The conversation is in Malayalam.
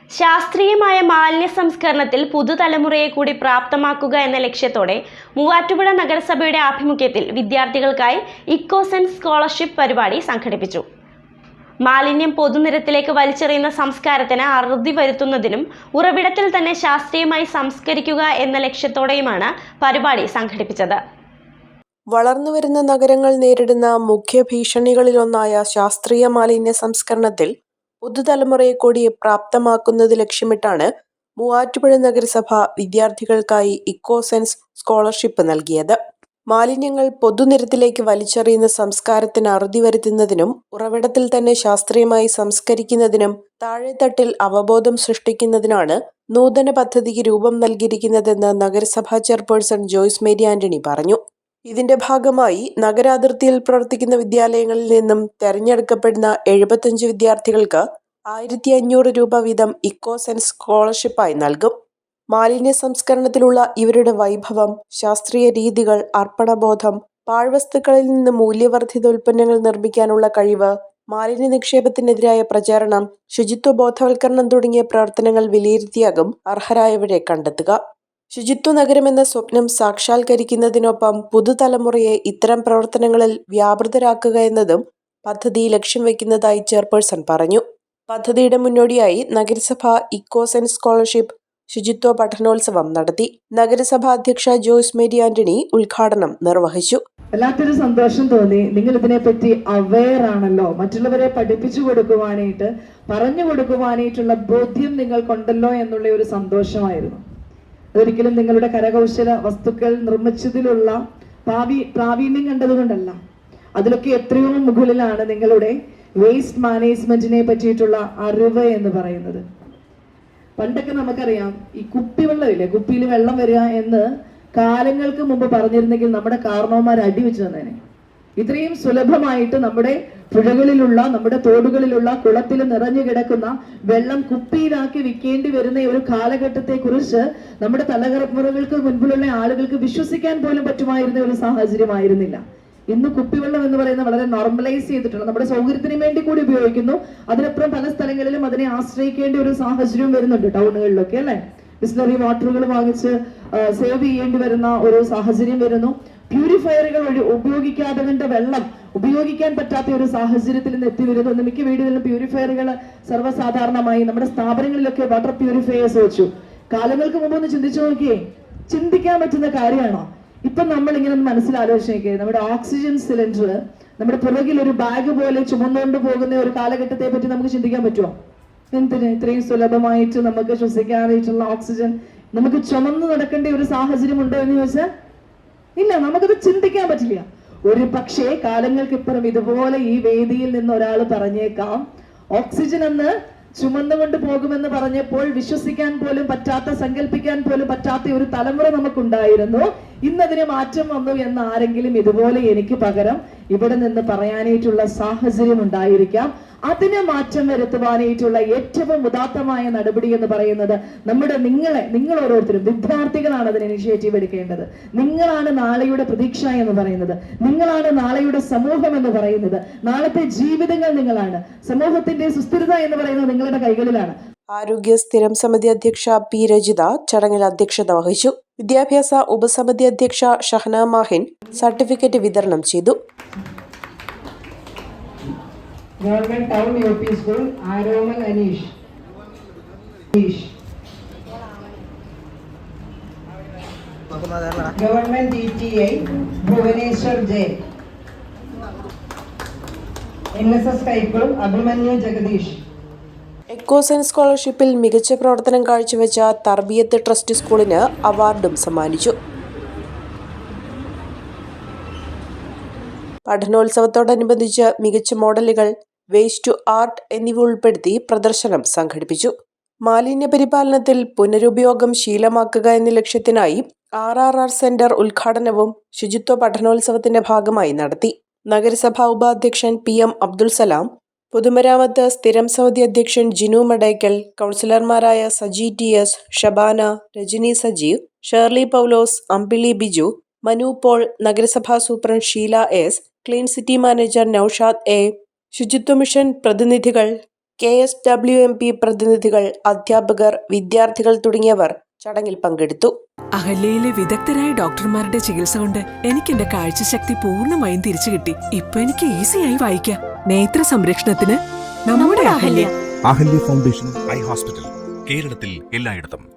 ശാസ്ത്രീയമായ മാലിന്യ സംസ്കരണത്തിൽ പുതുതലമുറയെ കൂടി പ്രാപ്തമാക്കുക എന്ന ലക്ഷ്യത്തോടെ മൂവാറ്റുപുഴ നഗരസഭയുടെ ആഭിമുഖ്യത്തിൽ വിദ്യാർത്ഥികൾക്കായി ഇക്കോസെൻസ് സ്കോളർഷിപ്പ് പരിപാടി സംഘടിപ്പിച്ചു. മാലിന്യം പൊതുനിരത്തിലേക്ക് വലിച്ചെറിയുന്ന സംസ്കാരത്തിന് അറുതി വരുത്തുന്നതിനും ഉറവിടത്തിൽ തന്നെ ശാസ്ത്രീയമായി സംസ്കരിക്കുക എന്ന ലക്ഷ്യത്തോടെയുമാണ് പരിപാടി സംഘടിപ്പിച്ചത്. വളർന്നുവരുന്ന നഗരങ്ങൾ നേരിടുന്ന മുഖ്യ ഭീഷണികളിലൊന്നായ ശാസ്ത്രീയ മാലിന്യ സംസ്കരണത്തിൽ പുതുതലമുറയെ കൂടി പ്രാപ്തമാക്കുന്നത് ലക്ഷ്യമിട്ടാണ് മൂവാറ്റുപുഴ നഗരസഭ വിദ്യാർത്ഥികൾക്കായി ഇക്കോസെൻസ് സ്കോളർഷിപ്പ് നൽകിയത്. മാലിന്യങ്ങൾ പൊതുനിരത്തിലേക്ക് വലിച്ചെറിയുന്ന സംസ്കാരത്തിന് അറുതി വരുത്തുന്നതിനും ഉറവിടത്തിൽ തന്നെ ശാസ്ത്രീയമായി സംസ്കരിക്കുന്നതിനും താഴെത്തട്ടിൽ അവബോധം സൃഷ്ടിക്കുന്നതിനാണ് നൂതന പദ്ധതിക്ക് രൂപം നൽകിയിരിക്കുന്നതെന്ന് നഗരസഭാ ചെയർപേഴ്സൺ ജോയ്സ് മേരി ആന്റണി പറഞ്ഞു. ഇതിന്റെ ഭാഗമായി നഗരാതിർത്തിയിൽ പ്രവർത്തിക്കുന്ന വിദ്യാലയങ്ങളിൽ നിന്നും തെരഞ്ഞെടുക്കപ്പെടുന്ന 75 വിദ്യാർത്ഥികൾക്ക് 1500 രൂപ വീതം ഇക്കോസെൻസ് സ്കോളർഷിപ്പായി നൽകും. മാലിന്യ സംസ്കരണത്തിലുള്ള ഇവരുടെ വൈഭവം, ശാസ്ത്രീയ രീതികൾ, അർപ്പണബോധം, പാഴ്വസ്തുക്കളിൽ നിന്ന് മൂല്യവർദ്ധിത ഉൽപ്പന്നങ്ങൾ നിർമ്മിക്കാനുള്ള കഴിവ്, മാലിന്യ നിക്ഷേപത്തിനെതിരായ പ്രചാരണം, ശുചിത്വ ബോധവൽക്കരണം തുടങ്ങിയ പ്രവർത്തനങ്ങൾ വിലയിരുത്തിയാകും അർഹരായവരെ കണ്ടെത്തുക. ശുചിത്വ നഗരമെന്ന സ്വപ്നം സാക്ഷാത്കരിക്കുന്നതിനൊപ്പം പുതുതലമുറയെ ഇത്തരം പ്രവർത്തനങ്ങളിൽ വ്യാപൃതരാക്കുക എന്നതും പദ്ധതി ലക്ഷ്യം വയ്ക്കുന്നതായി ചെയർപേഴ്സൺ പറഞ്ഞു. പദ്ധതിയുടെ മുന്നോടിയായി നഗരസഭ ഇക്കോസെൻസ് സ്കോളർഷിപ്പ് ശുചിത്വ പഠനോത്സവം നടത്തി. നഗരസഭാ അധ്യക്ഷ ജോയ്സ് മേരി ആന്റണി ഉദ്ഘാടനം നിർവഹിച്ചു. വല്ലാത്തൊരു സന്തോഷം തോന്നി. നിങ്ങൾ ഇതിനെപ്പറ്റി അവെയർ ആണല്ലോ, മറ്റുള്ളവരെ പഠിപ്പിച്ചു കൊടുക്കുവാനായിട്ട്, പറഞ്ഞു കൊടുക്കുവാനായിട്ടുള്ള ബോധ്യം നിങ്ങൾക്കുണ്ടല്ലോ എന്നുള്ള ഒരു സന്തോഷമായിരുന്നു. അതൊരിക്കലും നിങ്ങളുടെ കരകൗശല വസ്തുക്കൾ നിർമ്മിച്ചതിലുള്ള പ്രാവീണ്യം കണ്ടതുകൊണ്ടല്ല, അതിലൊക്കെ എത്രയോ മുകളിലാണ് നിങ്ങളുടെ വേസ്റ്റ് മാനേജ്മെന്റിനെ പറ്റിയിട്ടുള്ള അറിവ് എന്ന് പറയുന്നത്. പണ്ടൊക്കെ നമുക്കറിയാം, ഈ കുപ്പിവെള്ളമില്ലേ, കുപ്പിയിൽ വെള്ളം വരിക എന്ന് കാലങ്ങൾക്ക് മുമ്പ് പറഞ്ഞിരുന്നെങ്കിൽ നമ്മുടെ കാരണവന്മാർ അടിവെച്ച് തന്നേനെ. ഇത്രയും സുലഭമായിട്ട് നമ്മുടെ പുഴകളിലുള്ള, നമ്മുടെ തോടുകളിലുള്ള, കുളത്തിൽ നിറഞ്ഞു കിടക്കുന്ന വെള്ളം കുപ്പിയിലാക്കി വിൽക്കേണ്ടി വരുന്ന ഒരു കാലഘട്ടത്തെ കുറിച്ച് നമ്മുടെ തലമുറകൾക്ക് മുൻപിലുള്ള ആളുകൾക്ക് വിശ്വസിക്കാൻ പോലും പറ്റുമായിരുന്ന ഒരു സാഹചര്യമായിരുന്നില്ല. ഇന്ന് കുപ്പിവെള്ളം എന്ന് പറയുന്നത് വളരെ നോർമലൈസ് ചെയ്തിട്ടുണ്ട്, നമ്മുടെ സൗകര്യത്തിന് വേണ്ടി കൂടി ഉപയോഗിക്കുന്നു. അതിനപ്പുറം പല സ്ഥലങ്ങളിലും അതിനെ ആശ്രയിക്കേണ്ട ഒരു സാഹചര്യം വരുന്നുണ്ട്, ടൗണുകളിലൊക്കെ അല്ലെ. ബിസ്ലറി വാട്ടറുകൾ വാങ്ങിച്ച് സേവ് ചെയ്യേണ്ടി വരുന്ന ഒരു സാഹചര്യം വരുന്നു. പ്യൂരിഫയറുകൾ ഉപയോഗിക്കാതെ വെള്ളം ഉപയോഗിക്കാൻ പറ്റാത്ത ഒരു സാഹചര്യത്തിൽ നിന്ന് എത്തി വരുന്നു. മിക്ക വീടുകളിലും പ്യൂരിഫയറുകൾ സർവ്വസാധാരണമായി. നമ്മുടെ സ്ഥാപനങ്ങളിലൊക്കെ വാട്ടർ പ്യൂരിഫയേഴ്സ് വെച്ചു. കാലങ്ങൾക്ക് മുമ്പ് ഒന്ന് ചിന്തിച്ചു നോക്കിയേ, ചിന്തിക്കാൻ പറ്റുന്ന കാര്യമാണോ? ഇപ്പൊ നമ്മൾ ഇങ്ങനെ ഒന്ന് മനസ്സിലാലോചിച്ച് നോക്കിയേ, നമ്മുടെ ഓക്സിജൻ സിലിണ്ടർ നമ്മുടെ പുറകിൽ ഒരു ബാഗ് പോലെ ചുമന്നുകൊണ്ട് പോകുന്ന ഒരു കാലഘട്ടത്തെ പറ്റി നമുക്ക് ചിന്തിക്കാൻ പറ്റുമോ? എന്തിന് ഇത്രയും സുലഭമായിട്ട് നമുക്ക് ശ്വസിക്കാനായിട്ടുള്ള ഓക്സിജൻ നമുക്ക് ചുമന്ന് നടക്കേണ്ട ഒരു സാഹചര്യം ഉണ്ടോ എന്ന് ചോദിച്ചാൽ ഇല്ല, നമുക്കത് ചിന്തിക്കാൻ പറ്റില്ല. ഒരു പക്ഷേ കാലങ്ങൾക്കിപ്പുറം ഇതുപോലെ ഈ വേദിയിൽ നിന്ന് ഒരാൾ പറഞ്ഞേക്കാം, ഓക്സിജൻ എന്ന് ചുമന്നുകൊണ്ട് പോകുമെന്ന് പറഞ്ഞപ്പോൾ വിശ്വസിക്കാൻ പോലും പറ്റാത്ത, സങ്കല്പിക്കാൻ പോലും പറ്റാത്ത ഒരു തലമുറ നമുക്കുണ്ടായിരുന്നു. ഇന്നതിന് മാറ്റം വന്നു എന്ന് ആരെങ്കിലും ഇതുപോലെ എനിക്ക് പകരം ഇവിടെ നിന്ന് പറയാനായിട്ടുള്ള സാഹചര്യം ഉണ്ടായിരിക്കാം. അതിന് മാറ്റം വരുത്തുവാനായിട്ടുള്ള ഏറ്റവും ഉദാത്തമായ നടപടി എന്ന് പറയുന്നത് നിങ്ങൾ ഓരോരുത്തരും വിദ്യാർത്ഥികളാണ് അതിന് ഇനിഷ്യേറ്റീവ് എടുക്കേണ്ടത്. നിങ്ങളാണ് നാളെയുടെ പ്രതീക്ഷ എന്ന് പറയുന്നത്, നിങ്ങളാണ് നാളെയുടെ സമൂഹം എന്ന് പറയുന്നത്, നാളത്തെ ജീവിതങ്ങൾ നിങ്ങളാണ്. സമൂഹത്തിന്റെ സുസ്ഥിരത എന്ന് പറയുന്നത് നിങ്ങളുടെ കൈകളിലാണ്. ആരോഗ്യ സ്ഥിരം സമിതി അധ്യക്ഷ പി രജിത ചടങ്ങിൽ അധ്യക്ഷത വഹിച്ചു. വിദ്യാഭ്യാസ ഉപസമിതി അധ്യക്ഷ ഷഹന മാഹിൻ സർട്ടിഫിക്കറ്റ് വിതരണം ചെയ്തു. Government town UP school Aromal Aneesh, government DTI Bhubaneswar Jayan, NSS high school Abhimanyu Jagadish. Eco sense സ്കോളർഷിപ്പിൽ മികച്ച പ്രവർത്തനം കാഴ്ചവെച്ച തർബിയത്ത് ട്രസ്റ്റ് സ്കൂളിന് അവാർഡും സമ്മാനിച്ചു. പഠനോത്സവത്തോടനുബന്ധിച്ച് മികച്ച മോഡലുകൾ, വേസ്റ്റ് ടു ആർട്ട് എന്നിവ ഉൾപ്പെടുത്തി പ്രദർശനം സംഘടിപ്പിച്ചു. മാലിന്യ പരിപാലനത്തിൽ പുനരുപയോഗം ശീലമാക്കുക എന്ന ലക്ഷ്യത്തിനായി RRR സെന്റർ ഉദ്ഘാടനവും ശുചിത്വ പഠനോത്സവത്തിന്റെ ഭാഗമായി നടത്തി. നഗരസഭാ ഉപാധ്യക്ഷൻ PM അബ്ദുൽ സലാം, പൊതുമരാമത്ത് സ്ഥിരം സമിതി അധ്യക്ഷൻ ജിനു മടയ്ക്കൽ, കൗൺസിലർമാരായ Saji TS, Shabana, Rajani Sajeev, Shirley Paulose, Ambili Biju, Manu Paul, നഗരസഭാ superintendent Sheela S, clean city manager Noushad A, ശുചിത്വ മിഷൻ പ്രതിനിധികൾ, KSWMP പ്രതിനിധികൾ, അധ്യാപകർ, വിദ്യാർത്ഥികൾ തുടങ്ങിയവർ ചടങ്ങിൽ പങ്കെടുത്തു. അഹല്യയിലെ വിദഗ്ധരായ ഡോക്ടർമാരുടെ ചികിത്സ കൊണ്ട് എനിക്ക് എന്റെ കാഴ്ചശക്തി പൂർണ്ണമായും തിരിച്ചു കിട്ടി. ഇപ്പൊ എനിക്ക് ഈസിയായി വായിക്കാം. നേത്ര സംരക്ഷണത്തിന് നമ്മുടെ Ahalya. Ahalya foundation eye hospital, കേരളത്തിൽ എല്ലായിടത്തും.